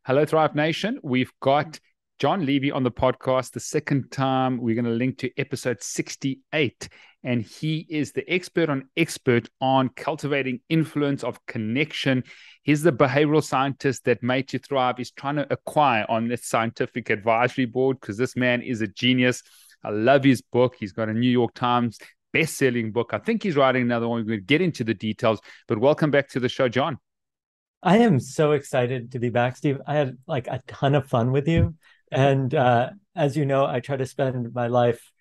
Hello, Thrive Nation. We've got Jon Levy on the podcast the second time. We're going to link to episode 68. And he is the expert on cultivating influence of connection. He's the behavioral scientist that made you thrive. He's trying to acquire on this scientific advisory board because this man is a genius. I love his book. He's got a New York Times best-selling book. I think he's writing another one. We're going to get into the details. But welcome back to the show, Jon. I am so excited to be back, Steve. I had like a ton of fun with you. And as you know, I try to spend my life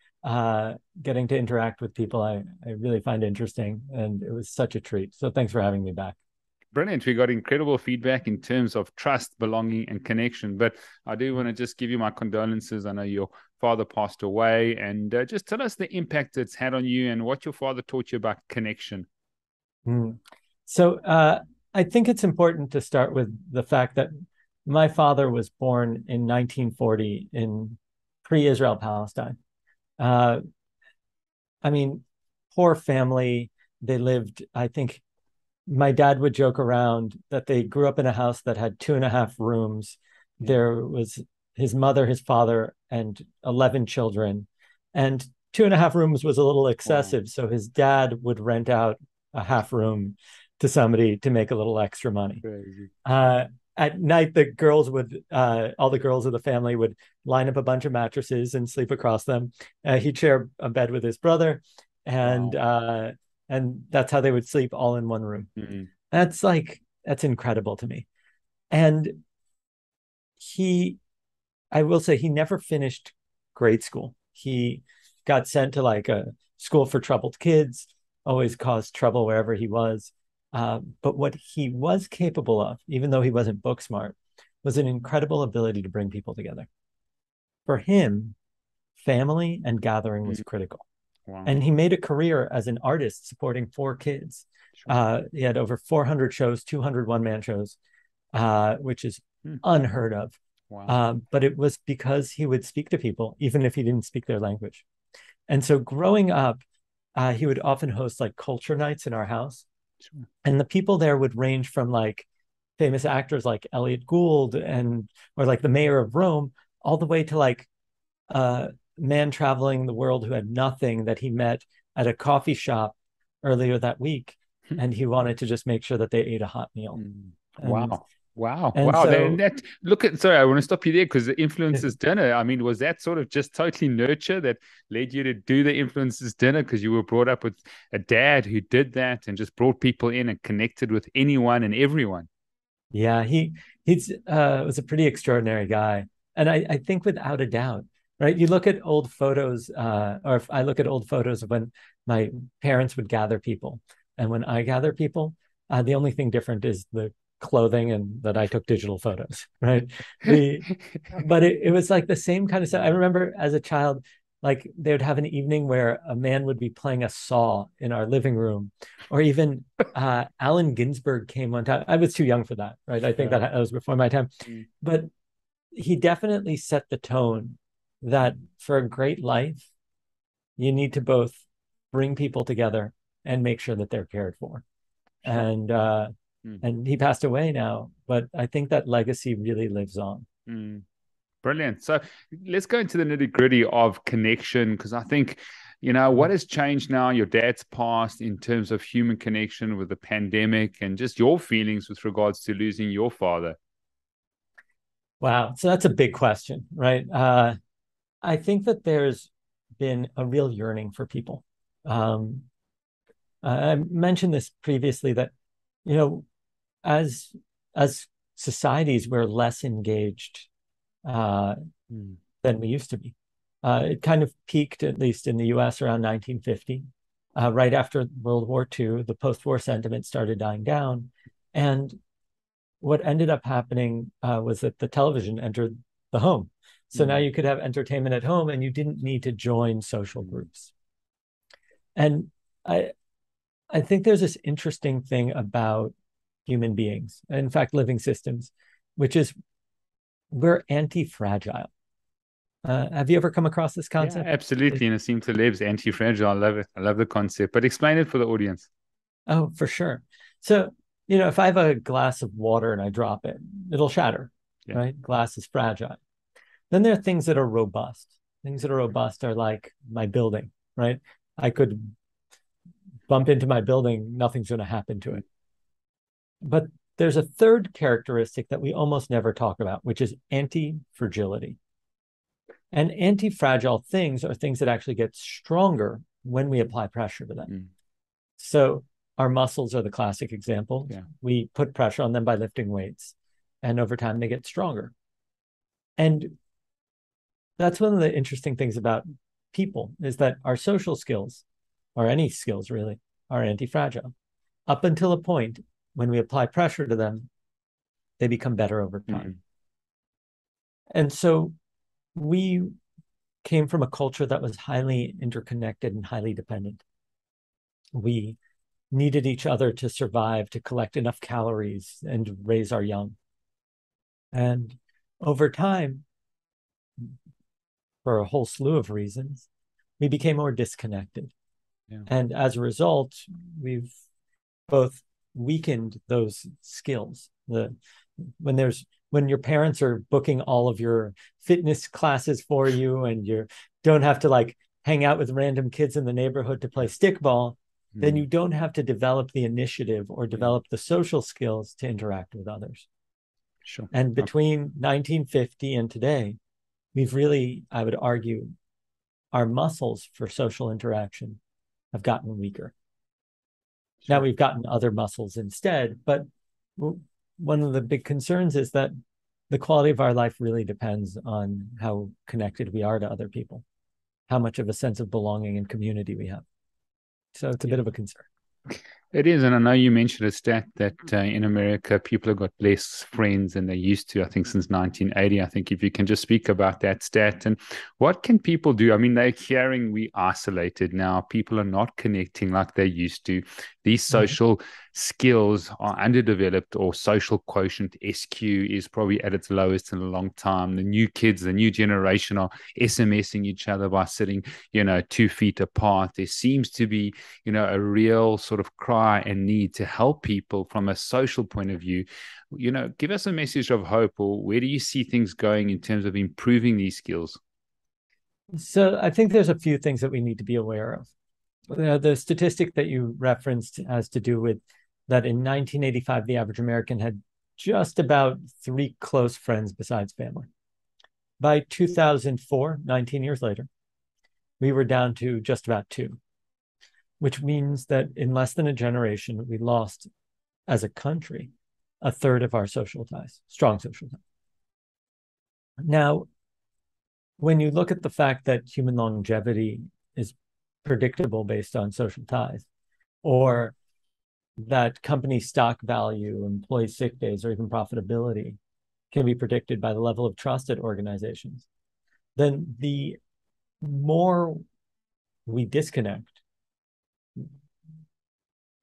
getting to interact with people I really find interesting. And it was such a treat. So thanks for having me back. Brilliant. We got incredible feedback in terms of trust, belonging, and connection. But I do want to just give you my condolences. I know your father passed away, and just tell us the impact it's had on you and what your father taught you about connection. So I think it's important to start with the fact that my father was born in 1940 in pre-Israel Palestine. Uh, I mean, poor family. They lived, I think my dad would joke around that they grew up in a house that had 2.5 rooms. There was his mother, his father, and 11 children. And 2.5 rooms was a little excessive. Wow. So his dad would rent out a half room to somebody to make a little extra money. Crazy. Uh, at night, all the girls of the family would line up a bunch of mattresses and sleep across them. He'd share a bed with his brother, and Wow. that's how they would sleep all in one room. Mm. That's incredible to me. And he, I will say, he never finished grade school. He got sent to like a school for troubled kids, always caused trouble wherever he was. But what he was capable of, even though he wasn't book smart, was an incredible ability to bring people together. For him, family and gathering was Mm. critical. Wow. And he made a career as an artist supporting 4 kids. Sure. He had over 400 shows, 200 one-man shows, which is Mm. unheard of. Wow. But it was because he would speak to people, even if he didn't speak their language. And so growing up, he would often host like culture nights in our house. Sure. And the people there would range from like famous actors like Elliot Gould or like the mayor of Rome, all the way to like a man traveling the world who had nothing that he met at a coffee shop earlier that week. And he wanted to just make sure that they ate a hot meal. Mm. And Wow. Wow. and Wow. so Look at, sorry, I want to stop you there because the influencers dinner, I mean, was that sort of just totally nurture that led you to do the influencers dinner because you were brought up with a dad who did that and just brought people in and connected with anyone and everyone? yeah, he's was a pretty extraordinary guy. And I think without a doubt, right? You look at old photos, or if I look at old photos of when my parents would gather people, and when I gather people, the only thing different is the clothing and that I took digital photos, right? The but it was like the same kind of stuff. I remember as a child, like they would have an evening where a man would be playing a saw in our living room, or even Allen Ginsberg came one time. I was too young for that, right? I think Yeah. that was before my time, Mm. but he definitely set the tone that for a great life, you need to both bring people together and make sure that they're cared for. Sure. And Mm. and he passed away now, but I think that legacy really lives on. Mm. Brilliant. So let's go into the nitty gritty of connection because I think, what has changed now? Your dad's passed in terms of human connection with the pandemic and just your feelings with regards to losing your father. Wow. So that's a big question, right? I think that there's been a real yearning for people. Um, I mentioned this previously that, you know, as as societies, we're less engaged uh, Mm. than we used to be. It kind of peaked, at least in the US, around 1950. Right after World War II, the post-war sentiment started dying down. And what ended up happening was that the television entered the home. So now Mm. you could have entertainment at home and you didn't need to join social Mm. groups. And I, I think there's this interesting thing about human beings, in fact, living systems, which is we're anti-fragile. Have you ever come across this Yeah, concept? absolutely. And it seems to lives anti-fragile. I love it. I love the concept, but explain it for the audience. Oh, for sure. So, if I have a glass of water and I drop it, it'll shatter. right? Glass is fragile. Then there are things that are robust. Things that are robust are like my building, right? I could bump into my building, nothing's going to happen to it. But there's a third characteristic that we almost never talk about, which is anti-fragility. And anti-fragile things are things that actually get stronger when we apply pressure to them. So our muscles are the classic example. We put pressure on them by lifting weights, and over time they get stronger. And that's one of the interesting things about people, is that our social skills, or any skills really, are anti-fragile. Up until a point when we apply pressure to them, they become better over time. And so we came from a culture that was highly interconnected and highly dependent. We needed each other to survive, to collect enough calories and raise our young. And over time, for a whole slew of reasons, we became more disconnected. And as a result, we've both weakened those skills. When your parents are booking all of your fitness classes for you, and you don't have to like hang out with random kids in the neighborhood to play stickball, then you don't have to develop the initiative or develop the social skills to interact with others. And between 1950 and today, we've really, I would argue, our muscles for social interaction have gotten weaker. Now we've gotten other muscles instead, but one of the big concerns is that the quality of our life really depends on how connected we are to other people, how much of a sense of belonging and community we have. So it's a bit of a concern. It is, and I know you mentioned a stat that in America, people have got less friends than they used to, I think, since 1980. I think if you can just speak about that stat, and what can people do? I mean, they're hearing we isolated now. People are not connecting like they used to. These social skills are underdeveloped, or social quotient, SQ, is probably at its lowest in a long time. The new kids, the new generation are SMSing each other by sitting, 2 feet apart. There seems to be, a real sort of cry and need to help people from a social point of view. Give us a message of hope, or where do you see things going in terms of improving these skills? So I think there's a few things that we need to be aware of. The statistic that you referenced has to do with that in 1985, the average American had just about 3 close friends besides family. By 2004, 19 years later, we were down to just about 2, which means that in less than a generation, we lost, as a country, a third of our social ties, strong social ties. Now, when you look at the fact that human longevity is predictable based on social ties, or that company stock value, employee sick days, or even profitability can be predicted by the level of trust at organizations, then the more we disconnect,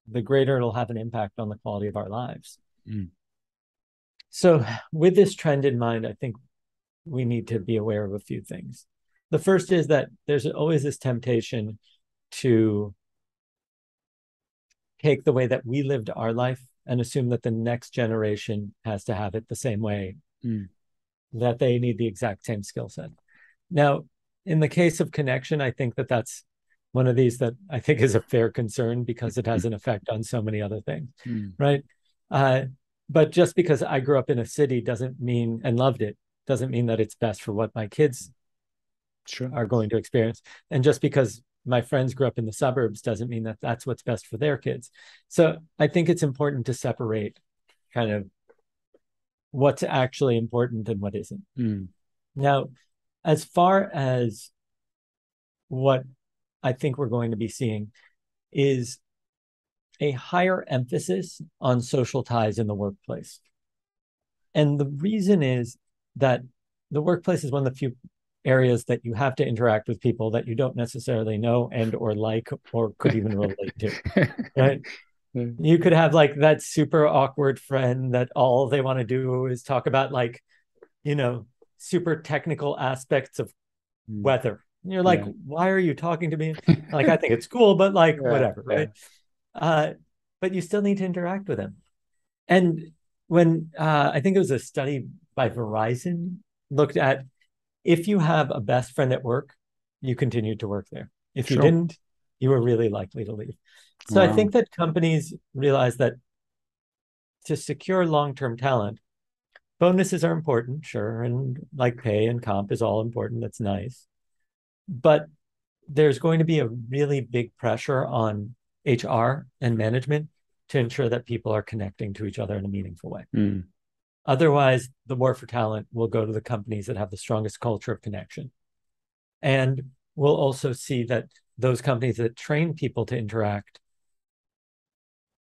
the greater it'll have an impact on the quality of our lives. So with this trend in mind, I think we need to be aware of a few things. The first is that there's always this temptation to take the way that we lived our life and assume that the next generation has to have it the same way, that they need the exact same skill set. Now, in the case of connection, I think that that's one of these that I think is a fair concern, because it has an effect on so many other things, right? But just because I grew up in a city doesn't mean, and loved it, doesn't mean that it's best for what my kids are going to experience. And just because my friends grew up in the suburbs doesn't mean that that's what's best for their kids. So I think it's important to separate kind of what's actually important and what isn't. Now, as far as what I think we're going to be seeing is a higher emphasis on social ties in the workplace. And the reason is that the workplace is one of the few areas that you have to interact with people that you don't necessarily know and or like or could even relate to, right? You could have like that super awkward friend that all they want to do is talk about like, super technical aspects of weather. And you're like, why are you talking to me? Like, I think it's cool, but like, whatever, right? But you still need to interact with them. And when I think it was a study by Verizon looked at, if you have a best friend at work, you continued to work there. If you Sure. didn't, you were really likely to leave. So I Wow. think that companies realize that to secure long-term talent, bonuses are important, sure, and like pay and comp is all important. That's nice. But there's going to be a really big pressure on HR and management to ensure that people are connecting to each other in a meaningful way. Mm. Otherwise, the war for talent will go to the companies that have the strongest culture of connection. And we'll also see that those companies that train people to interact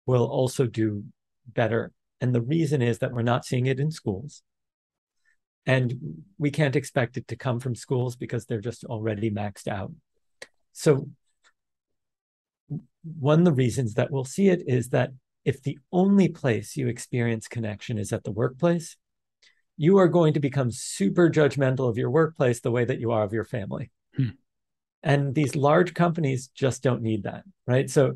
will also do better. And the reason is that we're not seeing it in schools. And we can't expect it to come from schools because they're just already maxed out. So one of the reasons that we'll see it is that if the only place you experience connection is at the workplace, you are going to become super judgmental of your workplace the way that you are of your family. And these large companies just don't need that, right? So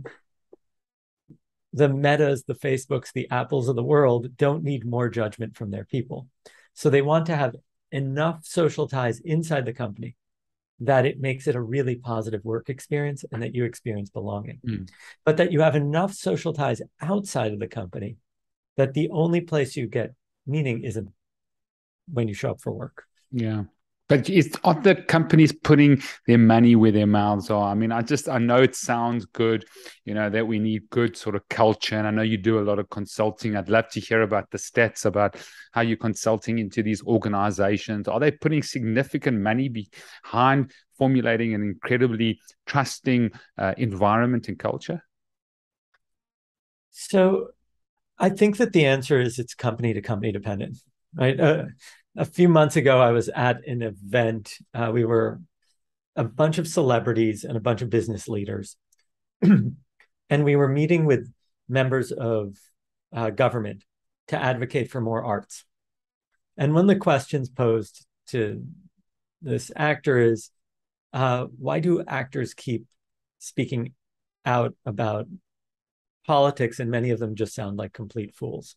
the Metas, the Facebooks, the Apples of the world don't need more judgment from their people. So they want to have enough social ties inside the company that it makes it a really positive work experience and that you experience belonging. But that you have enough social ties outside of the company that the only place you get meaning isn't when you show up for work. Yeah. But aren't the companies putting their money where their mouths are? I mean, I know it sounds good, that we need good sort of culture. And I know you do a lot of consulting. I'd love to hear about the stats about how you're consulting into these organizations. Are they putting significant money behind formulating an incredibly trusting environment and culture? So I think that the answer is it's company to company dependent, right? A few months ago, I was at an event. We were a bunch of celebrities and a bunch of business leaders. And we were meeting with members of government to advocate for more arts. And one of the questions posed to this actor is, why do actors keep speaking out about politics and many of them just sound like complete fools?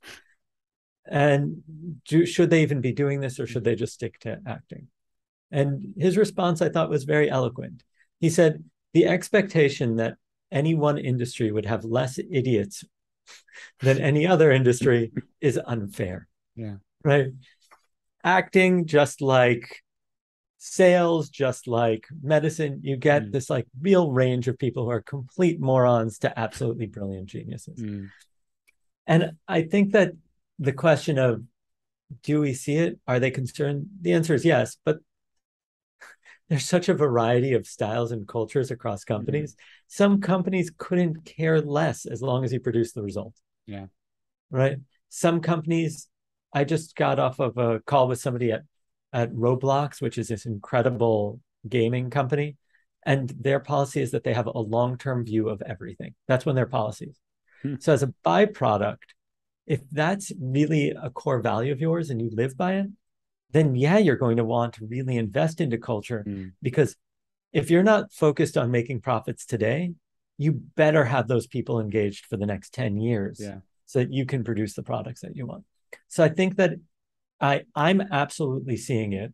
And should they even be doing this or should they just stick to acting? And his response, I thought, was very eloquent. He said, the expectation that any one industry would have less idiots than any other industry is unfair. Yeah. Right? Acting, just like sales, just like medicine, you get this like real range of people who are complete morons to absolutely brilliant geniuses. And I think that the question of, do we see it? Are they concerned? The answer is yes, but there's such a variety of styles and cultures across companies. Some companies couldn't care less as long as you produce the result. Yeah. Right? Some companies, I just got off of a call with somebody at Roblox, which is this incredible gaming company. And their policy is that they have a long-term view of everything. That's one of their policies. So as a byproduct, if that's really a core value of yours and you live by it, then yeah, you're going to want to really invest into culture because if you're not focused on making profits today, you better have those people engaged for the next 10 years so that you can produce the products that you want. So I think that I'm absolutely seeing it.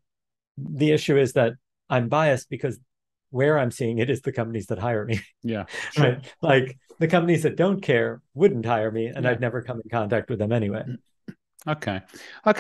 The issue is that I'm biased because where I'm seeing it is the companies that hire me. Yeah. Sure. Right. Like the companies that don't care wouldn't hire me, and I'd never come in contact with them anyway. Okay.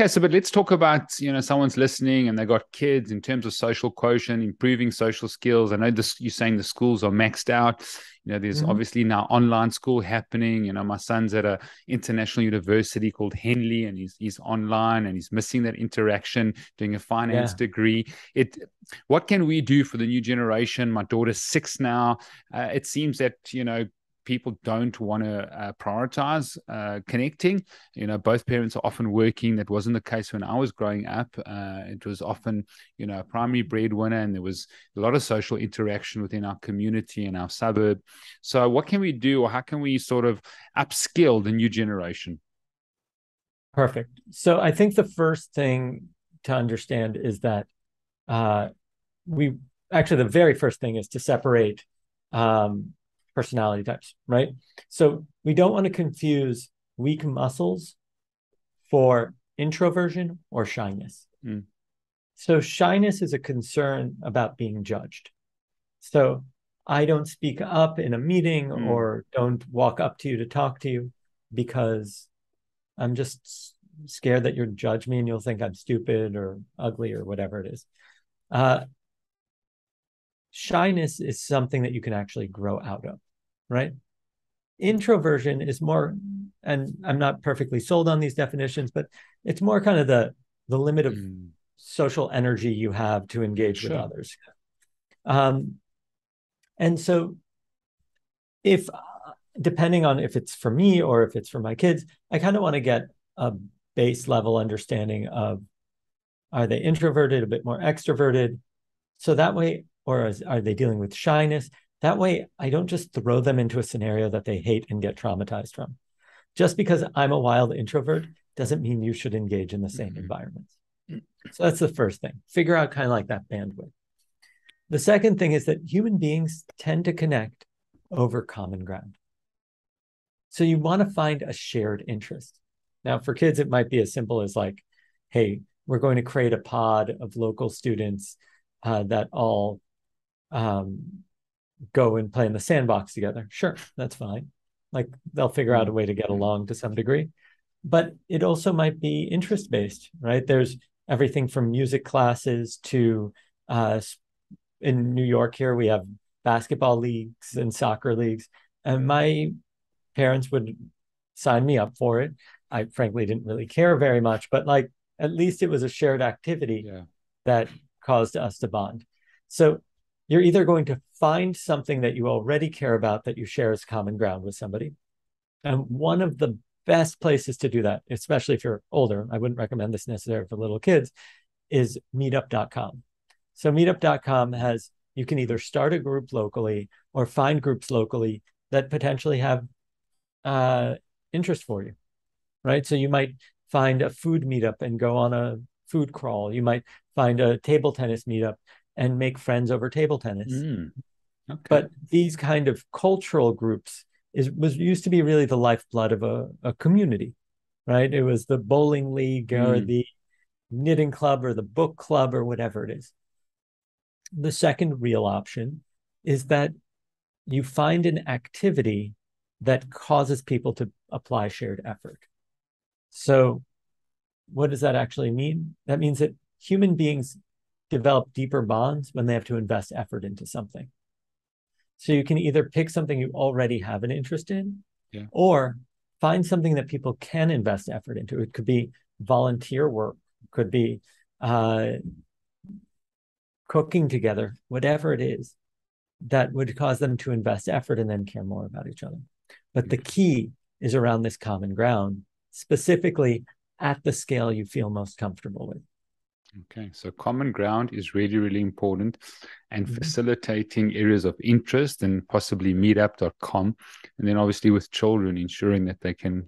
So, but let's talk about, someone's listening and they got kids in terms of social quotient, improving social skills. I know you're saying the schools are maxed out. There's obviously now online school happening. My son's at a international university called Henley and he's online and he's missing that interaction, doing a finance degree. What can we do for the new generation? My daughter's 6 now. It seems that, people don't want to prioritize connecting. Both parents are often working. That wasn't the case when I was growing up. It was often, a primary breadwinner, and there was a lot of social interaction within our community and our suburb. So what can we do, or how can we sort of upskill the new generation? Perfect. So I think the first thing to understand is that the very first thing is to separate personality types, right? So we don't want to confuse weak muscles for introversion or shyness. Mm. So shyness is a concern about being judged. So I don't speak up in a meeting or don't walk up to you to talk to you because I'm just scared that you'll judge me and you'll think I'm stupid or ugly or whatever it is. Shyness is something that you can actually grow out of, right? Introversion is more, and I'm not perfectly sold on these definitions, but it's more kind of the limit of social energy you have to engage with others. And so if, depending on if it's for me or if it's for my kids, I kind of want to get a base level understanding of, are they introverted, a bit more extroverted? So that way, or are they dealing with shyness? That way, I don't just throw them into a scenario that they hate and get traumatized from. Just because I'm a wild introvert doesn't mean you should engage in the same environments. So that's the first thing. Figure out kind of like that bandwidth. The second thing is that human beings tend to connect over common ground. So you want to find a shared interest. Now, for kids, it might be as simple as like, hey, we're going to create a pod of local students that all go and play in the sandbox together. Sure, that's fine. Like they'll figure out a way to get along to some degree. But it also might be interest-based, right? There's everything from music classes to in New York here, we have basketball leagues and soccer leagues. And my parents would sign me up for it. I frankly didn't really care very much, but like at least it was a shared activity that caused us to bond. So you're either going to find something that you already care about that you share as common ground with somebody. And one of the best places to do that, especially if you're older, I wouldn't recommend this necessarily for little kids, is meetup.com. So meetup.com has, you can either start a group locally or find groups locally that potentially have interest for you, right? So you might find a food meetup and go on a food crawl. You might find a table tennis meetup and make friends over table tennis. Okay. But these kind of cultural groups used to be really the lifeblood of a community, right? It was the bowling league or the knitting club or the book club or whatever it is. The second real option is that you find an activity that causes people to apply shared effort. So what does that actually mean? That means that human beings develop deeper bonds when they have to invest effort into something. So you can either pick something you already have an interest in, or find something that people can invest effort into. It could be volunteer work, could be cooking together, whatever it is that would cause them to invest effort and then care more about each other. But the key is around this common ground, specifically at the scale you feel most comfortable with. Okay, so common ground is really, really important, and facilitating areas of interest and possibly meetup.com. And then obviously with children, ensuring that they can,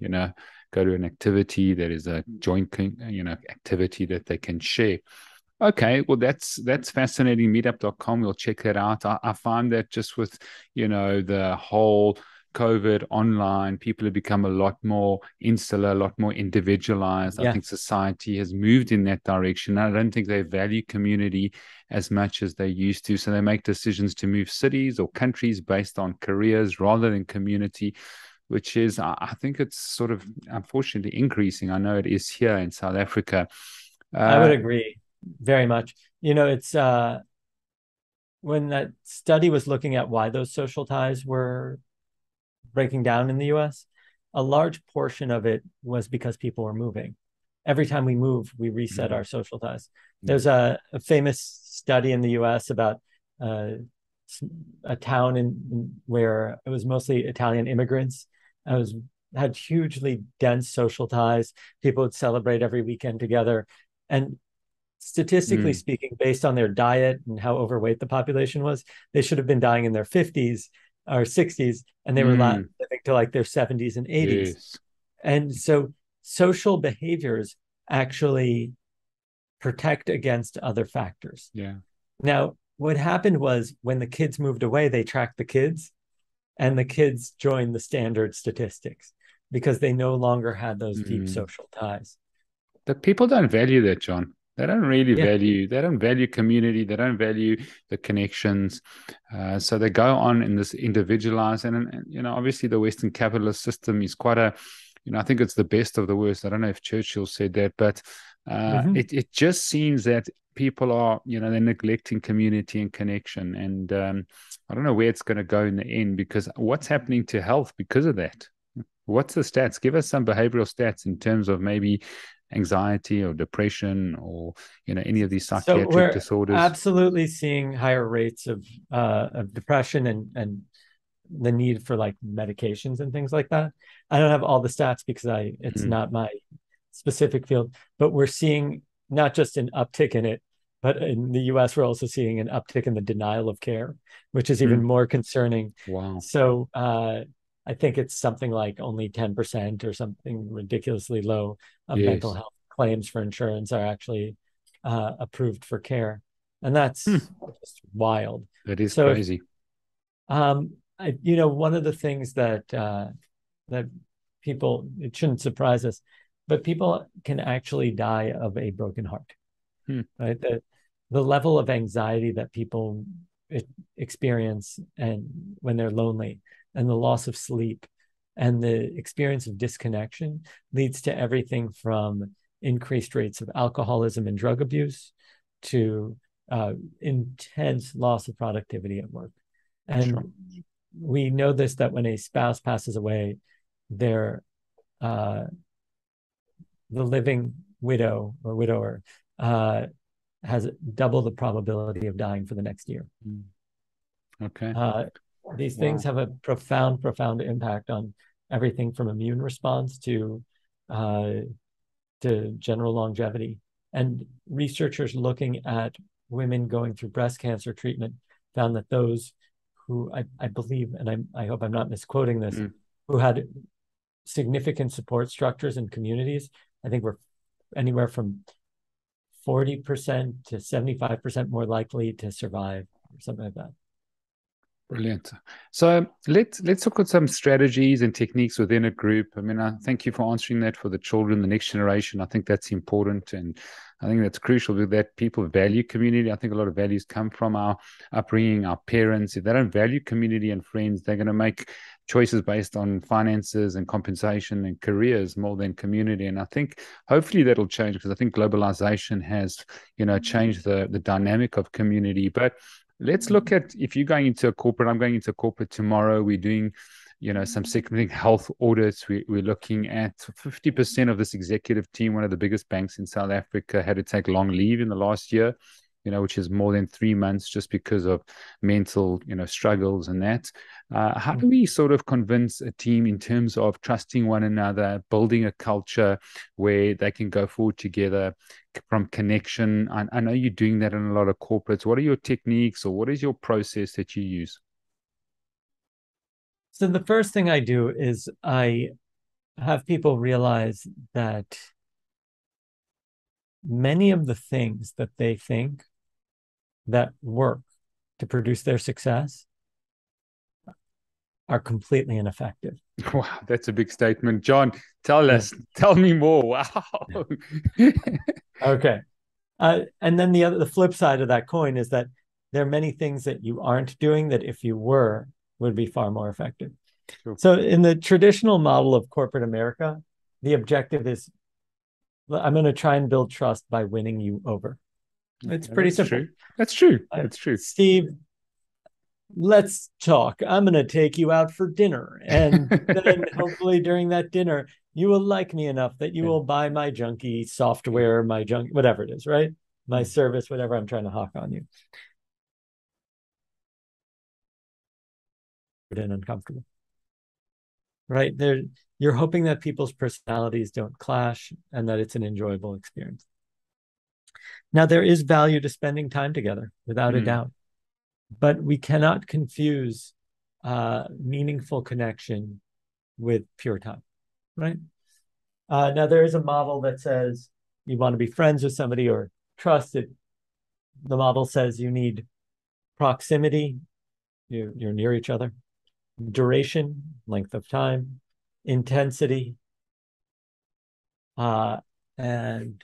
go to an activity that is a joint, activity that they can share. Okay, well, that's fascinating. Meetup.com, we'll check that out. I find that just with, the whole COVID online, people have become a lot more insular, a lot more individualized. I think society has moved in that direction. I don't think they value community as much as they used to. So they make decisions to move cities or countries based on careers rather than community, which is, I think it's sort of unfortunately increasing. I know it is here in South Africa. I would agree very much. It's when that study was looking at why those social ties were breaking down in the US, a large portion of it was because people were moving. Every time we move, we reset our social ties. There's a famous study in the US about a town where it was mostly Italian immigrants. Had hugely dense social ties. People would celebrate every weekend together. And statistically speaking, based on their diet and how overweight the population was, they should have been dying in their 50s or 60s, and they were living to like their 70s and 80s. Yes. And so social behaviors actually protect against other factors. Yeah. Now, what happened was when the kids moved away, they tracked the kids, and the kids joined the standard statistics because they no longer had those deep social ties. But people don't value that, John. They don't really Yeah. value. They don't value community. They don't value the connections. So they go on in this individualized, and obviously the Western capitalist system is quite a, I think it's the best of the worst. I don't know if Churchill said that, but it just seems that people are, they're neglecting community and connection, and I don't know where it's going to go in the end, because what's happening to health because of that? What's the stats? Give us some behavioral stats in terms of maybe anxiety or depression or any of these So psychiatric we're disorders. absolutely seeing higher rates of depression and the need for like medications and things like that. I don't have all the stats because it's not my specific field, but we're seeing not just an uptick in it, but in the US, we're also seeing an uptick in the denial of care, which is even more concerning. Wow. So I think it's something like only 10% or something ridiculously low of mental health claims for insurance are actually approved for care. And that's just wild. That is So crazy. one of the things that people, it shouldn't surprise us, but people can actually die of a broken heart, right? The level of anxiety that people experience and when they're lonely, and the loss of sleep and the experience of disconnection leads to everything from increased rates of alcoholism and drug abuse to intense loss of productivity at work. And we know this, that when a spouse passes away, the living widow or widower has double the probability of dying for the next year. Okay. These things have a profound impact on everything from immune response to general longevity. And researchers looking at women going through breast cancer treatment found that those who I believe, and I hope I'm not misquoting this, who had significant support structures and communities, I think were anywhere from 40% to 75% more likely to survive, or something like that. Brilliant. So let's look at some strategies and techniques within a group. I mean, I thank you for answering that for the children, the next generation. I think that's important, and I think that's crucial that people value community. I think a lot of values come from our upbringing, our parents. If they don't value community and friends, they're going to make choices based on finances and compensation and careers more than community. And I think hopefully that'll change, because I think globalization has, changed the dynamic of community. But let's look at, if you're going into a corporate, I'm going into a corporate tomorrow. We're doing, some significant health audits. We're looking at 50% of this executive team. One of the biggest banks in South Africa had to take long leave in the last year, which is more than 3 months, just because of mental, struggles and that. How do we sort of convince a team in terms of trusting one another, building a culture where they can go forward together from connection? I know you're doing that in a lot of corporates. What are your techniques, or what is your process that you use? So the first thing I do is I have people realize that many of the things that they think that work to produce their success are completely ineffective. Wow, that's a big statement. John, tell me more. Wow. Okay. And then the flip side of that coin is that there are many things that you aren't doing that if you were would be far more effective. Sure. So in the traditional model of corporate America, the objective is, I'm going to try and build trust by winning you over. It's pretty simple. That's true. That's true. Steve, let's talk. I'm going to take you out for dinner. And then hopefully during that dinner, you will like me enough that you will buy my junky software, my junk, whatever it is, right? My service, whatever I'm trying to hawk on you. And uncomfortable, right? You're hoping that people's personalities don't clash and that it's an enjoyable experience. Now, there is value to spending time together, without a doubt, but we cannot confuse meaningful connection with pure time, right? Now, there is a model that says you want to be friends with somebody or trust it. The model says you need proximity, you're near each other, duration, length of time, intensity, and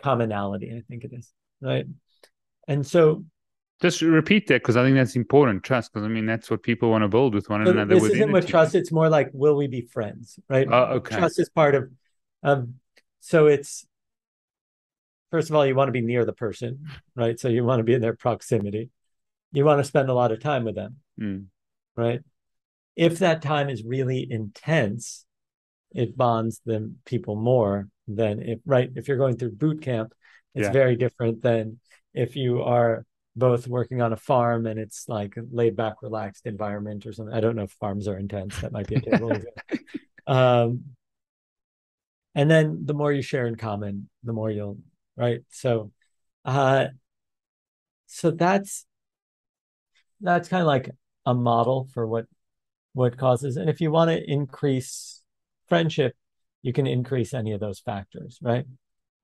commonality, I think it is, right? And so Just repeat that, because I think that's important. Trust, because I mean that's what people want to build with one another this within isn't a what team. trust, it's more like, will we be friends, right? Oh, okay. Trust is part of, so it's, first of all, you want to be near the person, right? So you want to be in their proximity. You want to spend a lot of time with them, right? If that time is really intense, it bonds them people more than if, right? If you're going through boot camp, it's very different than if you are both working on a farm and it's like a laid back, relaxed environment or something. I don't know if farms are intense. That might be a table. And then the more you share in common, the more you'll, right? So so that's kind of like a model for what causes. And if you want to increase friendship, you can increase any of those factors, right?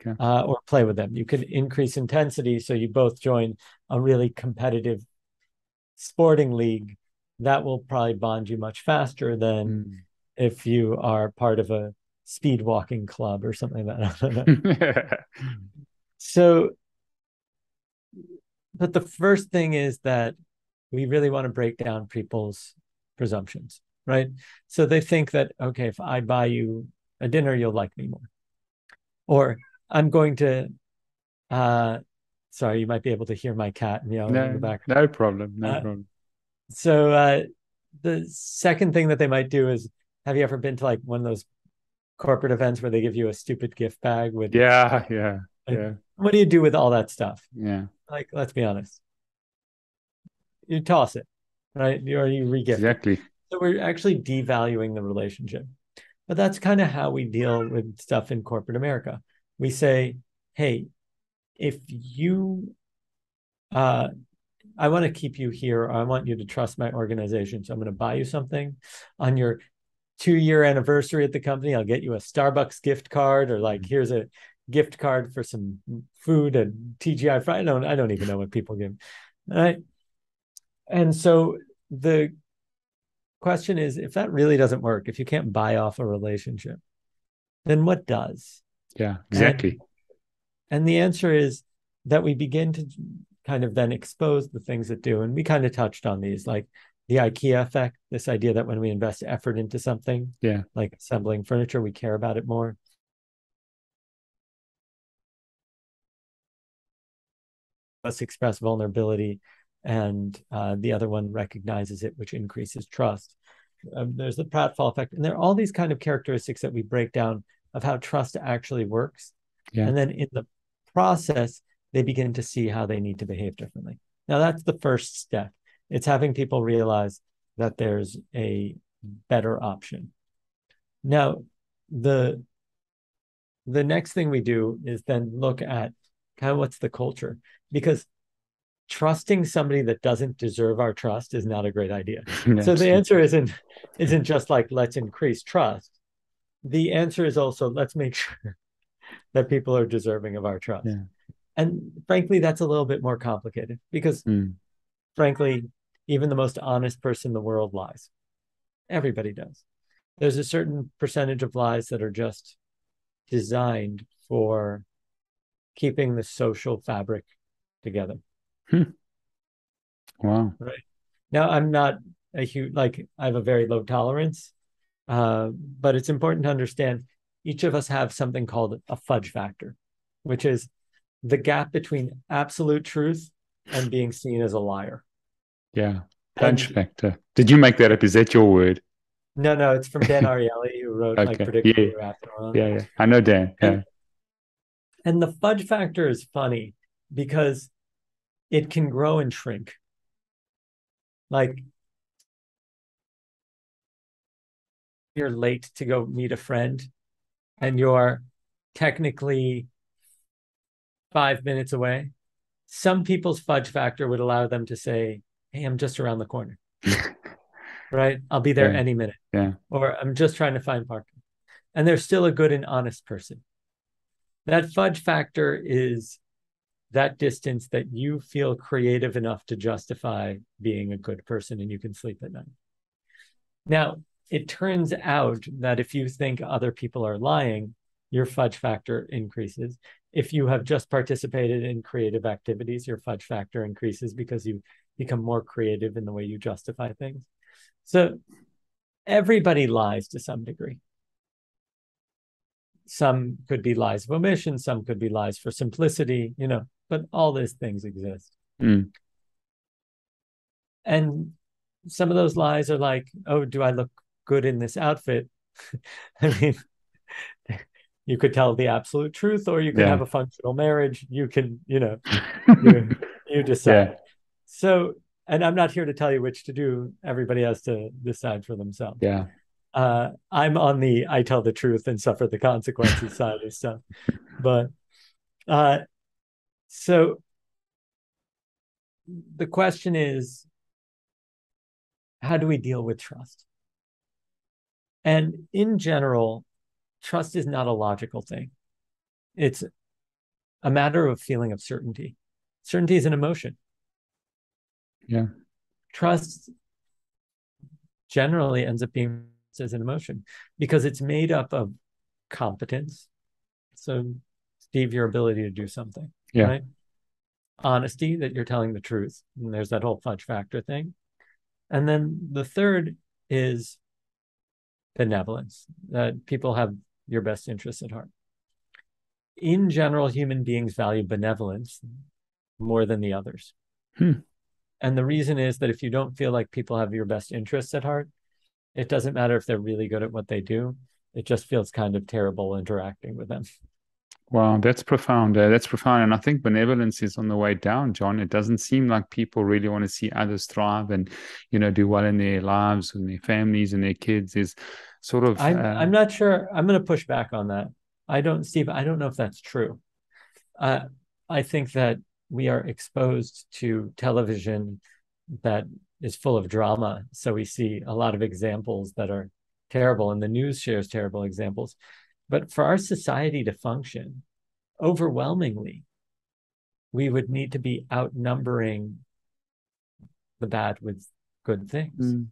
Okay. Or play with them. You can increase intensity, so you both join a really competitive sporting league. That will probably bond you much faster than if you are part of a speed walking club or something like that. So, but the first thing is that we really want to break down people's presumptions, right? So they think that, okay, if I buy you a dinner, you'll like me more. Or I'm going to, sorry, you might be able to hear my cat meowing in the background. No problem. No problem. So the second thing that they might do is, have you ever been to like one of those corporate events where they give you a stupid gift bag with, Yeah. What do you do with all that stuff? Yeah. Like, let's be honest. You toss it, right? Or you re-gift Exactly. it. So we're actually devaluing the relationship. But that's kind of how we deal with stuff in corporate America. We say, hey, if you, I want to keep you here, or I want you to trust my organization. So I'm going to buy you something on your 2-year anniversary at the company. I'll get you a Starbucks gift card, or like, here's a gift card for some food at TGI Friday. I don't even know what people give. All right. And so the question is, if that really doesn't work, if you can't buy off a relationship, then what does? Yeah, exactly. And the answer is that we begin to kind of then expose the things that do. And we kind of touched on these, like the IKEA effect, this idea that when we invest effort into something, like assembling furniture, we care about it more. Let's express vulnerability, and the other one recognizes it, which increases trust. There's the pratfall effect, and there are all these kind of characteristics that we break down of how trust actually works. And then in the process, they begin to see how they need to behave differently. Now, that's the first step. It's having people realize that there's a better option. Now, the next thing we do is then look at kind of what's the culture, because trusting somebody that doesn't deserve our trust is not a great idea. So the answer isn't just like, let's increase trust. The answer is also, let's make sure that people are deserving of our trust. And frankly, that's a little bit more complicated, because frankly, even the most honest person in the world lies. Everybody does. There's a certain percentage of lies that are just designed for keeping the social fabric together. Wow. Right. Now, I'm not a huge, like, I have a very low tolerance, but it's important to understand each of us have something called a fudge factor, which is the gap between absolute truth and being seen as a liar. Yeah. Fudge factor. Did you make that up? Is that your word? No, it's from Dan Ariely, who wrote like Predictable Irrational. Yeah. I know Dan. And the fudge factor is funny because it can grow and shrink. Like, you're late to go meet a friend and you're technically 5 minutes away. Some people's fudge factor would allow them to say, hey, I'm just around the corner. Right? I'll be there any minute. Or I'm just trying to find parking. And they're still a good and honest person. That fudge factor is that distance that you feel creative enough to justify being a good person and you can sleep at night. Now, it turns out that if you think other people are lying, your fudge factor increases. If you have just participated in creative activities, your fudge factor increases because you become more creative in the way you justify things. So everybody lies to some degree. Some could be lies of omission, some could be lies for simplicity, but all these things exist. And some of those lies are like, oh, do I look good in this outfit? I mean, you could tell the absolute truth, or you could have a functional marriage. You can, you decide. Yeah. So, and I'm not here to tell you which to do. Everybody has to decide for themselves. Yeah. I'm on the I tell the truth and suffer the consequences side of stuff. But so the question is, how do we deal with trust? And in general, trust is not a logical thing. It's a matter of feeling of certainty. Certainty is an emotion. Yeah. Trust generally ends up being as an emotion because it's made up of competence. So, Steve, your ability to do something, right? Honesty, that you're telling the truth. And there's that whole fudge factor thing. And then the third is benevolence, that people have your best interests at heart. In general, human beings value benevolence more than the others. And the reason is that if you don't feel like people have your best interests at heart, it doesn't matter if they're really good at what they do. It just feels kind of terrible interacting with them. Wow, that's profound. That's profound. And I think benevolence is on the way down, John. It doesn't seem like people really want to see others thrive and, do well in their lives and their families and their kids is sort of... I'm not sure. I'm going to push back on that. I don't know if that's true. I think that we are exposed to television that is full of drama. So we see a lot of examples that are terrible, and the news shares terrible examples. But for our society to function, overwhelmingly, we would need to be outnumbering the bad with good things.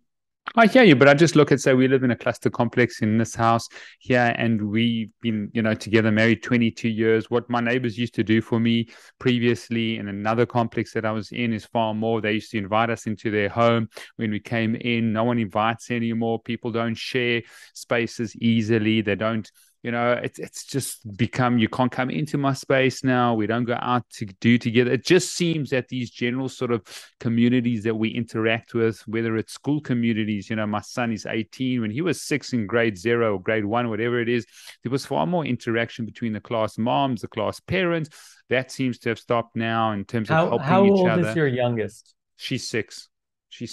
I hear you, but I just look at, say, we live in a cluster complex in this house here, and we've been, together, married 22 years. What my neighbors used to do for me previously in another complex that I was in is far more. They used to invite us into their home when we came in. No one invites anymore. People don't share spaces easily. They don't... it's just become, you can't come into my space now. We don't go out to do together. It just seems that these general sort of communities that we interact with, whether it's school communities, my son is 18. When he was 6 in grade 0 or grade 1, whatever it is, there was far more interaction between the class moms, the class parents. That seems to have stopped now in terms of helping each other. How old is your youngest? She's 6.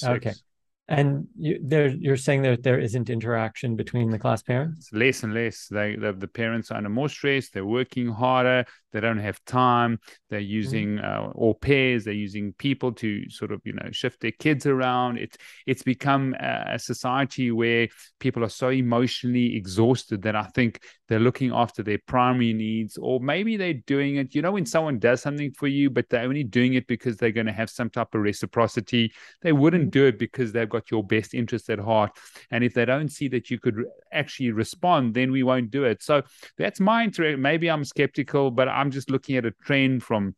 Okay. And you're saying that there isn't interaction between the class parents? It's less and less. The parents are under more stress. They're working harder. They don't have time. They're using au pairs. They're using people to sort of, shift their kids around. It's become a society where people are so emotionally exhausted that I think they're looking after their primary needs, or maybe they're doing it, when someone does something for you, but they're only doing it because they're going to have some type of reciprocity. They wouldn't do it because they've got your best interest at heart. And if they don't see that you could actually respond, then we won't do it. So that's my interest. Maybe I'm skeptical, but I'm just looking at a trend from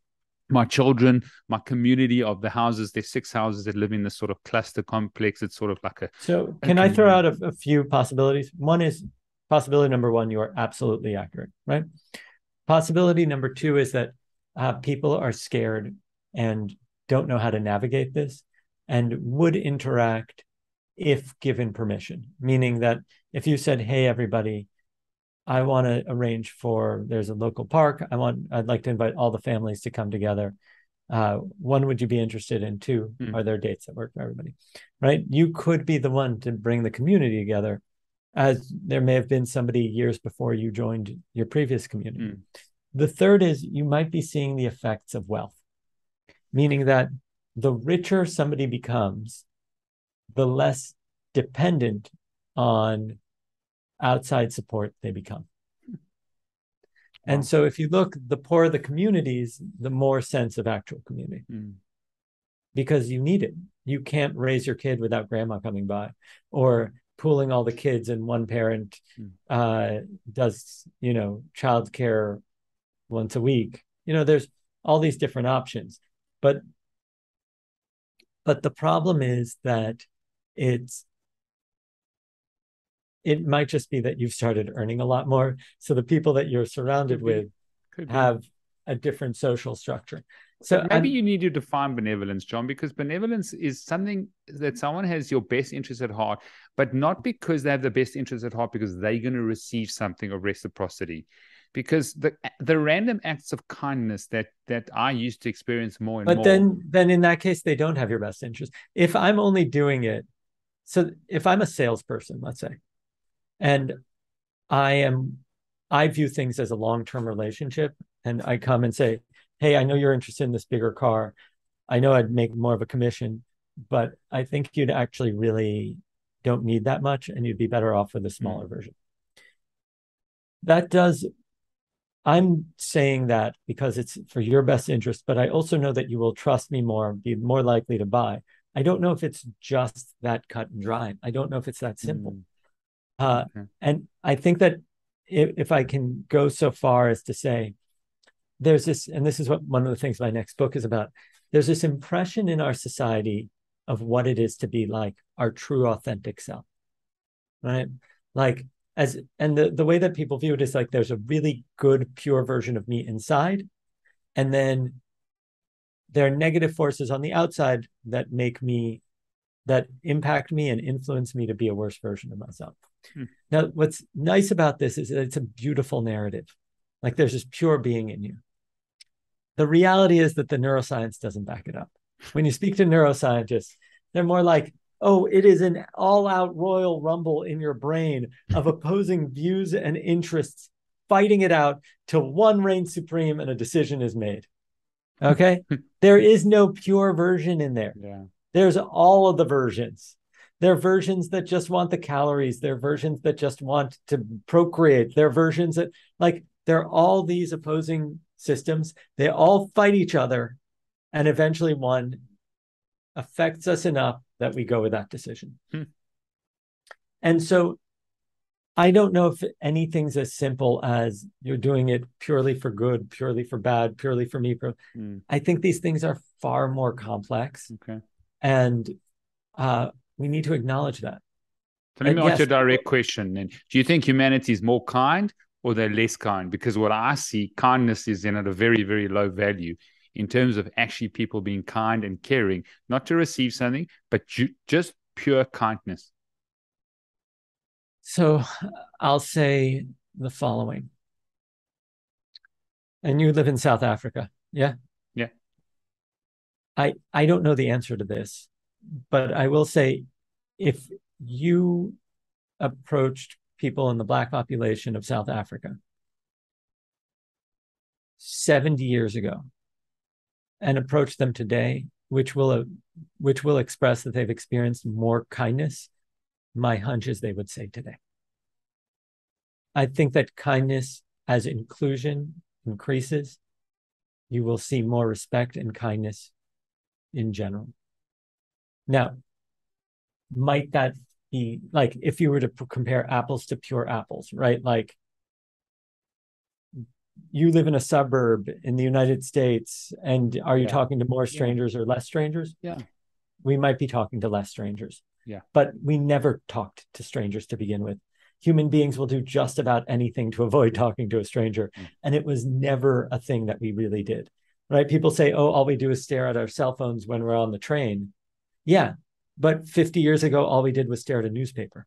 my children, my community of the houses. There's 6 houses that live in this sort of cluster complex. It's sort of like So can I throw out a few possibilities? One is possibility number 1, you are absolutely accurate, right? Possibility number 2 is that people are scared and don't know how to navigate this and would interact if given permission, meaning that if you said, hey, everybody, I want to arrange there's a local park. I'd like to invite all the families to come together. 1, would you be interested in? 2, are there dates that work for everybody? Right? You could be the one to bring the community together, as there may have been somebody years before you joined your previous community. The third is you might be seeing the effects of wealth, meaning that the richer somebody becomes, the less dependent on outside support they become. And so if you look, the poorer the communities, the more sense of actual community. Because you need it. You can't raise your kid without grandma coming by, or pooling all the kids and one parent does, childcare once a week. There's all these different options. But the problem is that it might just be that you've started earning a lot more. So the people that you're surrounded with have a different social structure. So but maybe you need to define benevolence, Jon, because benevolence is something that someone has your best interest at heart, but not because they have the best interest at heart because they're going to receive something of reciprocity. Because the random acts of kindness that I used to experience more and more. But then in that case, they don't have your best interest. If I'm only doing it, so if I'm a salesperson, let's say, and I view things as a long-term relationship, and I come and say, hey, I know you're interested in this bigger car. I know I'd make more of a commission, but I think you'd actually really don't need that much, and you'd be better off with a smaller version. I'm saying that because it's for your best interest, but I also know that you will trust me more, be more likely to buy. I don't know if it's just that cut and dry. I don't know if it's that simple. And I think that if I can go so far as to say, there's this, and this is what one of the things my next book is about, there's this impression in our society of what it is to be like our true authentic self, right? Like, the way that people view it is like there's a really good pure version of me inside, and then there are negative forces on the outside that impact me and influence me to be a worse version of myself. Now, what's nice about this is that it's a beautiful narrative. Like there's this pure being in you. The reality is that the neuroscience doesn't back it up. When you speak to neuroscientists, they're more like, oh, it is an all-out royal rumble in your brain of opposing views and interests, fighting it out till one reigns supreme and a decision is made. Okay? There is no pure version in there. Yeah. There's all of the versions. There are versions that just want the calories. There are versions that just want to procreate. There are versions that, like, there are all these opposing systems. They all fight each other, and eventually one affects us enough that we go with that decision. And so I don't know if anything's as simple as you're doing it purely for good, purely for bad, purely for me. I think these things are far more complex. And we need to acknowledge that. So let me ask you a direct question then. Do you think humanity is more kind or they're less kind? Because what I see, kindness is at a very, very low value in terms of actually people being kind and caring, not to receive something, but just pure kindness. So I'll say the following. And you live in South Africa, yeah? Yeah. I don't know the answer to this, but I will say if you approached people in the Black population of South Africa 70 years ago and approach them today, which will express that they've experienced more kindness, my hunch is they would say today. I think that kindness as inclusion increases, you will see more respect and kindness in general. Now, might that be like if you were to compare apples to pure apples, right? Like you live in a suburb in the United States, and are you talking to more strangers or less strangers? Yeah. We might be talking to less strangers. Yeah. But we never talked to strangers to begin with. Human beings will do just about anything to avoid talking to a stranger. And it was never a thing that we really did, right? People say, oh, all we do is stare at our cell phones when we're on the train. Yeah. But 50 years ago, all we did was stare at a newspaper.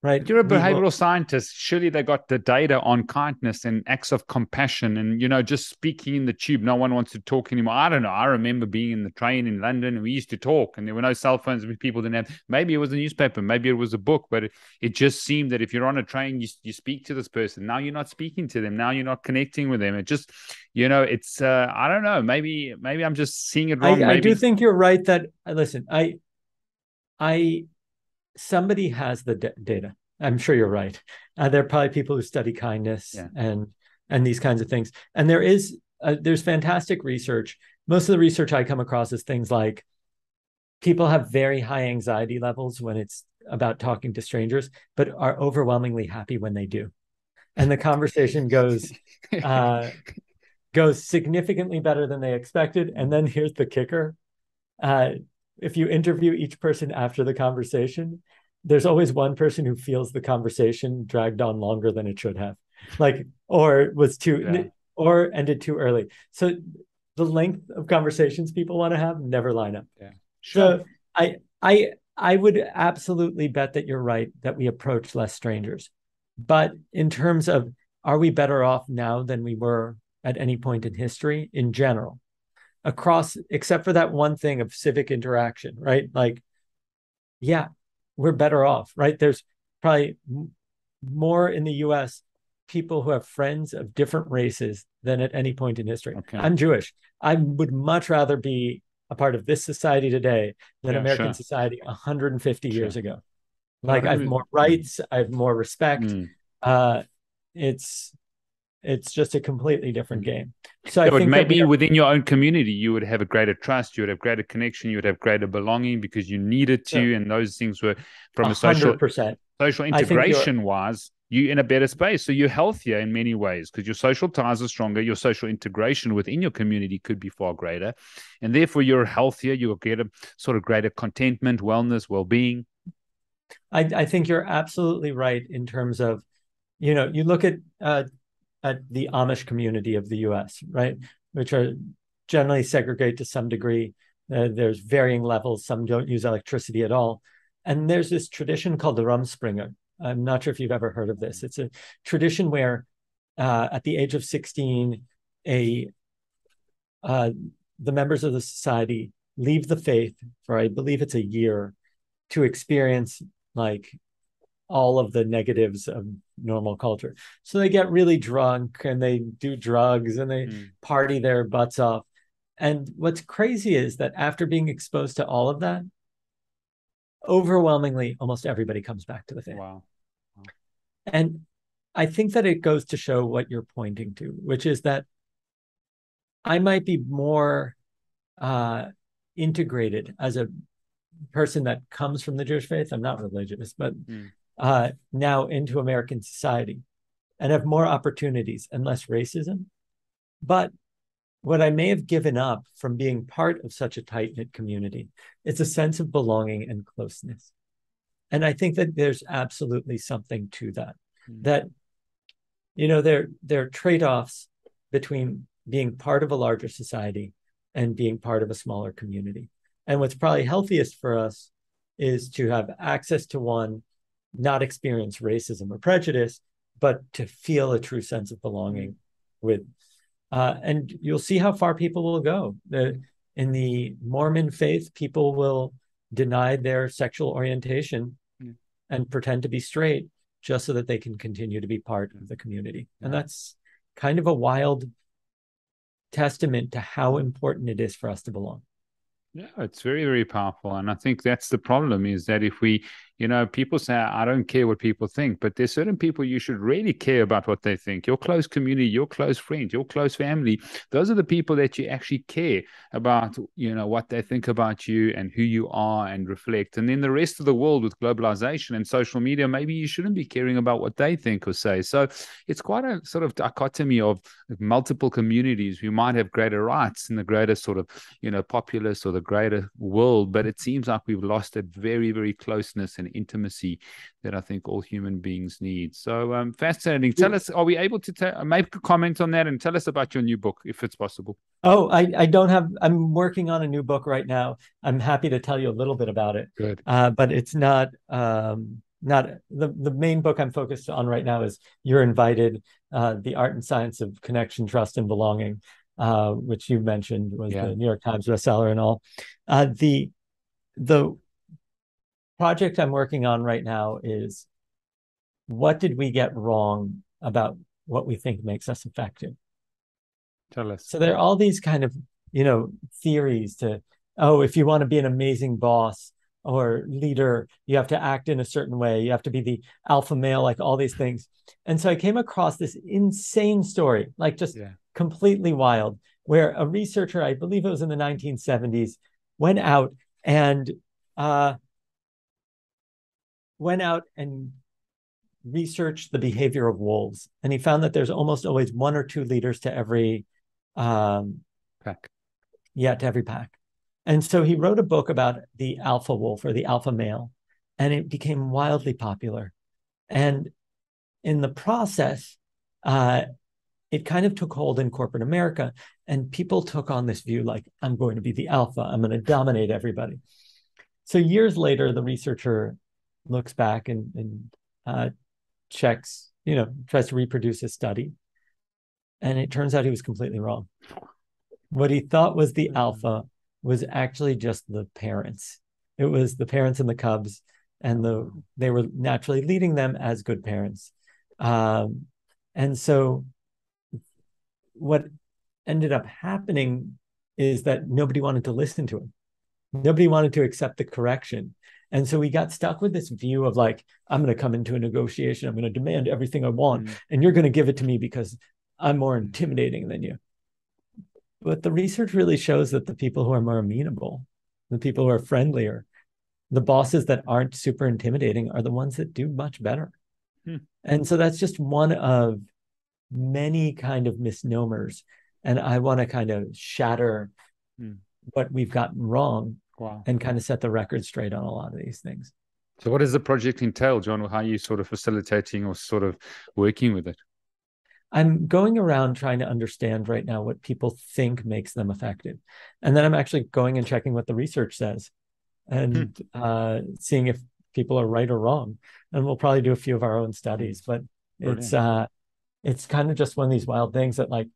Right. You're a behavioral scientist. Surely they got the data on kindness and acts of compassion and, just speaking in the tube. No one wants to talk anymore. I don't know. I remember being in the train in London and we used to talk and there were no cell phones. People didn't have, maybe it was a newspaper, maybe it was a book, but it just seemed that if you're on a train, you speak to this person. Now you're not speaking to them. Now you're not connecting with them. It just, it's, I don't know. Maybe I'm just seeing it wrong. I do think you're right that, listen, somebody has the data. I'm sure you're right. There are probably people who study kindness and these kinds of things. And there's fantastic research. Most of the research I come across is things like people have very high anxiety levels when it's about talking to strangers, but are overwhelmingly happy when they do. And the conversation goes significantly better than they expected. And then here's the kicker. Uh, if you interview each person after the conversation, there's always one person who feels the conversation dragged on longer than it should have, like, or was too, Yeah. or ended too early. So the length of conversations people want to have never line up. Yeah. Sure. So I would absolutely bet that you're right that we approach less strangers. But in terms of, are we better off now than we were at any point in history in general? Across, except for that one thing of civic interaction, right? Like, yeah, we're better off, right? There's probably more in the US people who have friends of different races than at any point in history. Okay. I'm Jewish. I would much rather be a part of this society today than American society 150 years ago. Like, I have more rights, I have more respect. It's just a completely different game. So I think maybe within your own community, you would have a greater trust, you would have greater connection, you would have greater belonging because you needed to, and those things were from 100%. a social integration wise, you're in a better space. So you're healthier in many ways because your social ties are stronger. Your social integration within your community could be far greater. And therefore you're healthier. You'll get a sort of greater contentment, wellness, well-being. I think you're absolutely right in terms of, you look at the Amish community of the US, right? Which are generally segregated to some degree. There's varying levels. Some don't use electricity at all. And there's this tradition called the Rumspringa. I'm not sure if you've ever heard of this. It's a tradition where at the age of 16, the members of the society leave the faith for, I believe it's a year, to experience like all of the negatives of normal culture. So they get really drunk and they do drugs and they party their butts off. And what's crazy is that after being exposed to all of that, overwhelmingly, almost everybody comes back to the faith. Wow. And I think that it goes to show what you're pointing to, which is that I might be more integrated as a person that comes from the Jewish faith. I'm not religious, but now into American society and have more opportunities and less racism. But what I may have given up from being part of such a tight-knit community is a sense of belonging and closeness. And I think that there's absolutely something to that, that, there are trade-offs between being part of a larger society and being part of a smaller community. And what's probably healthiest for us is to have access to one, not experience racism or prejudice, but to feel a true sense of belonging with. And you'll see how far people will go. In the Mormon faith, people will deny their sexual orientation and pretend to be straight just so that they can continue to be part of the community. And that's kind of a wild testament to how important it is for us to belong. Yeah, it's very, very powerful. And I think that's the problem, is that if we, people say, I don't care what people think, but there's certain people you should really care about what they think. Your close community, your close friends, your close family, those are the people that you actually care about, what they think about you and who you are and reflect. And then the rest of the world with globalization and social media, maybe you shouldn't be caring about what they think or say. So it's quite a sort of dichotomy of multiple communities who might have greater rights in the greater sort of, populace or the greater world, but it seems like we've lost that very, very closeness and intimacy that I think all human beings need. So fascinating. Tell us, are we able to make a comment on that and tell us about your new book, if it's possible? Oh, I don't have, I'm working on a new book right now. I'm happy to tell you a little bit about it. Good. But it's not the main book I'm focused on right now is You're Invited, The Art and Science of Connection, Trust, and Belonging, which you mentioned was the New York Times bestseller and all. The project I'm working on right now is, what did we get wrong about what we think makes us effective? Tell us. So there are all these kind of, theories to, if you want to be an amazing boss or leader, you have to act in a certain way. You have to be the alpha male, like all these things. And so I came across this insane story, like just completely wild, where a researcher, I believe it was in the 1970s, went out and went out and researched the behavior of wolves. And he found that there's almost always one or two leaders to every pack. To every pack. And so he wrote a book about the alpha wolf or the alpha male, and it became wildly popular. And in the process, it kind of took hold in corporate America, and people took on this view like, I'm going to be the alpha, I'm going to dominate everybody. So years later, the researcher looks back and checks, tries to reproduce his study. And it turns out he was completely wrong. What he thought was the alpha was actually just the parents. It was the parents and the cubs, and they were naturally leading them as good parents. And so what ended up happening is that nobody wanted to listen to him. Nobody wanted to accept the correction. And so we got stuck with this view of like, I'm going to come into a negotiation, I'm going to demand everything I want, and you're going to give it to me because I'm more intimidating than you. But the research really shows that the people who are more amenable, the people who are friendlier, the bosses that aren't super intimidating are the ones that do much better. And so that's just one of many kind of misnomers. And I want to kind of shatter what we've gotten wrong and kind of set the record straight on a lot of these things. So what does the project entail, John, or how are you sort of facilitating or sort of working with it? I'm going around trying to understand right now what people think makes them effective. And then I'm actually going and checking what the research says and seeing if people are right or wrong. And we'll probably do a few of our own studies, but it's kind of just one of these wild things that like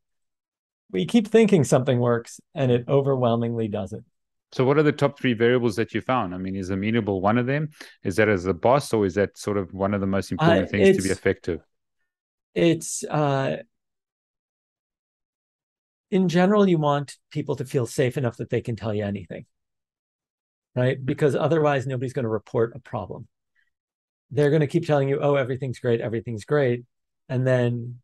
we keep thinking something works and it overwhelmingly doesn't. So what are the top 3 variables that you found? I mean, is amenable one of them? Is that as a boss, or is that sort of one of the most important things to be effective? It's in general, you want people to feel safe enough that they can tell you anything, right? Because otherwise nobody's going to report a problem. They're going to keep telling you, oh, everything's great. And then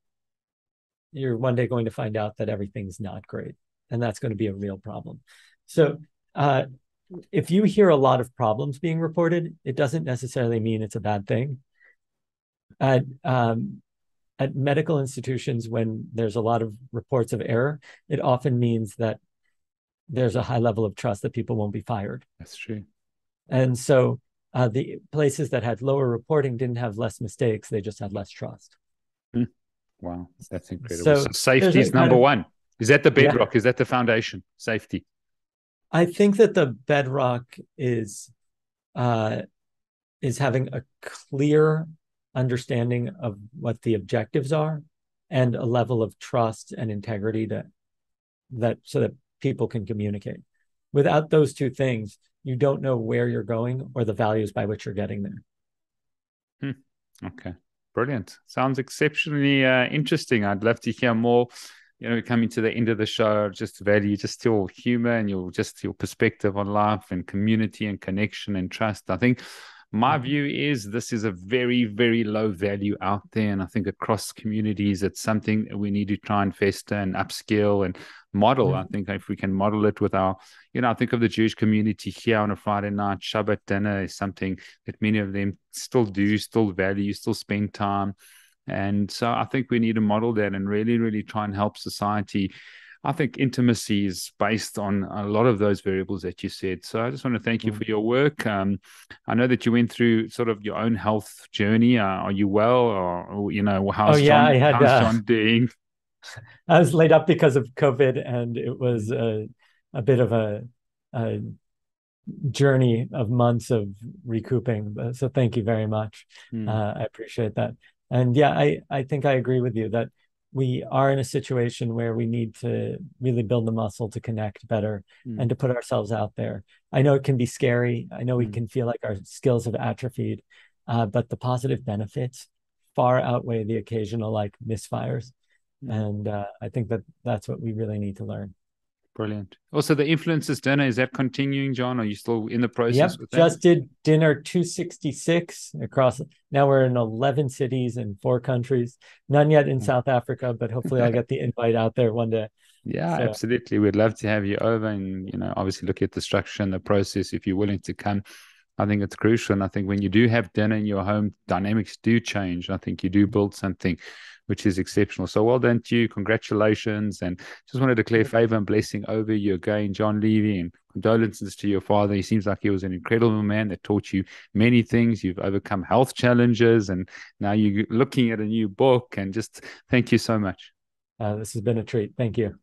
you're one day going to find out that everything's not great. And that's going to be a real problem. So if you hear a lot of problems being reported, it doesn't necessarily mean it's a bad thing. At medical institutions, when there's a lot of reports of error, it often means that there's a high level of trust that people won't be fired. That's true. And so the places that had lower reporting didn't have less mistakes. They just had less trust. Wow, that's incredible. So safety is number one. Is that the bedrock? Is that the foundation? Safety. I think that the bedrock is having a clear understanding of what the objectives are and a level of trust and integrity that so that people can communicate. Without those two things, you don't know where you're going or the values by which you're getting there. Okay, brilliant. Sounds exceptionally interesting. I'd love to hear more. Coming to the end of the show, just value, just your humor and your perspective on life and community and connection and trust. I think my view is this is a very, very low value out there. And I think across communities, it's something that we need to try and fester and upskill and model. I think if we can model it with our, I think of the Jewish community here on a Friday night, Shabbat dinner is something that many of them still do, still value, still spend time. And so I think we need to model that and really, really try and help society. I think intimacy is based on a lot of those variables that you said. So I just want to thank you for your work. I know that you went through sort of your own health journey. Are you well, or how's John doing? I was laid up because of COVID, and it was a bit of a journey of months of recouping. So thank you very much. I appreciate that. And I think I agree with you that we are in a situation where we need to really build the muscle to connect better and to put ourselves out there. I know it can be scary. I know we can feel like our skills have atrophied, but the positive benefits far outweigh the occasional like misfires. And I think that's what we really need to learn. Brilliant. Also, the influencers dinner, is that continuing, John? Are you still in the process with that? Just did dinner 266 across. Now we're in 11 cities in 4 countries. None yet in South Africa, but hopefully I'll get the invite out there one day. Yeah, So absolutely. We'd love to have you over and, obviously look at the structure and the process if you're willing to come. I think it's crucial. And I think when you do have dinner in your home, dynamics do change. I think you do build something which is exceptional. So well done to you. Congratulations. And just want to declare favor and blessing over you again, Jon Levy, and condolences to your father. He seems like he was an incredible man that taught you many things. You've overcome health challenges, and now you're looking at a new book. And just thank you so much. this has been a treat. Thank you.